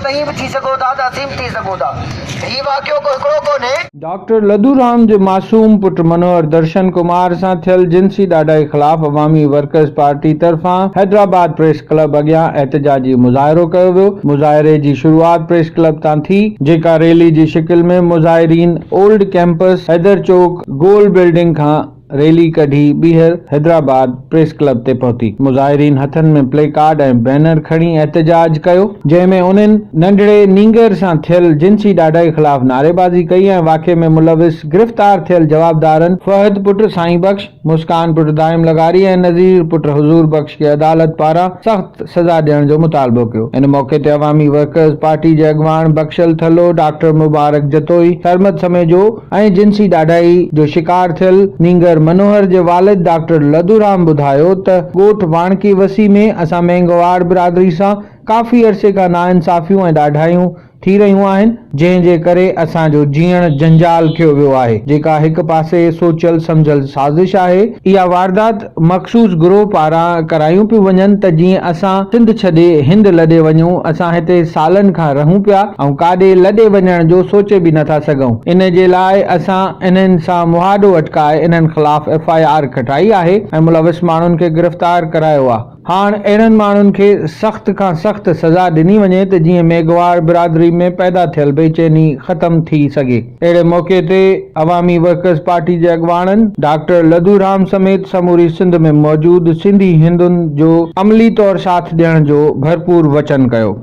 तई भी थी सको था त असीं थी सको था। ही वाक़ियो को हिकिड़ो कोन्हे। डॉक्टर लदूराम जे मासूम पुट मनोहर दर्शन कुमार सां थियल जिंसी ॾाढाई ख़िलाफ़ अवामी वर्कर्स पार्टी तरफ़ां हैदराबाद प्रेस क्लब अॻियां एहतजाजी मुज़ाहिरो कयो वियो। मुज़ाहिरे जी शुरूआत प्रेस क्लब तां थी, जेका रैली जी शिकिल में मुज़ाहिरीन ओल्ड कैंपस हैदर चौक गोल बिल्डिंग खां रैली कढी ॿीहर हैदराबाद प्रेस क्लब ते पहुती। मुज़ाहिरीन हथनि में प्ले कार्ड ऐं बैनर खणी एहतजाज कयो, जंहिंमें उन्हनि नंढड़े नींगर सां थियल जिंसी ॾाढाई ख़िलाफ़ नारेबाज़ी कई ऐं वाक़े में मुलविस गिरफ़्तार थियल जवाबदारनि फहद पुट साईं बख्श, मुस्कान पुट दाइम लगारी ऐं नज़ीर पुट हुज़ूर बख्श खे अदालत पारां सख़्त सज़ा ॾियण जो मुतालबो कयो। इन मौक़े ते अवामी वर्कर्स पार्टी जे अॻवान बख्शल थलो, डॉक्टर मुबारक जतोई, सरमद समेजो ऐं जिंसी ॾाढाई जो शिकार थियल नींगर मनोहर जे वालिद डॉक्टर लदूराम ॿुधायो त ॻोठ वाणकी वसी में असां मेंगवाड़ बिरादरी सां काफ़ी अरसे खां नाइंसाफ़ियूं ऐं ॾाढाइयूं थी रहियूं आहिनि, जंहिं जे करे असांजो जीअण जंजाल कयो वियो आहे, जेका हिकु पासे सोचियल सम्झल साज़िश आहे। इहा वारदात मख़सूस गिरोह पारां करायूं पियूं वञनि त जीअं असां सिंध छॾे हिंद लॾे वञूं। असां हिते सालनि खां रहूं पिया ऐं काॾे लॾे वञण जो सोचे बि नथा सघूं। इन जे लाइ असां इन्हनि सां मुआहदो अटकाए इन्हनि ख़िलाफ़ FIR खटाई आहे ऐं मुलविस माण्हुनि खे गिरफ़्तार करायो आहे। हाणे अहिड़नि माण्हुनि खे सख़्त खां सख़्त सज़ा ॾिनी वञे त जीअं मेघवाड़ बिरादरी में पैदा थियल बेचैनी ख़त्म थी सघे। अहिड़े मौक़े ते अवामी वर्कर्स पार्टी जे अॻवाननि डॉक्टर लदूराम समेत समूरी सिंध में मौजूद सिंधी हिंदुनि जो अमली तौर साथ ॾियण जो भरपूर वचन कयो।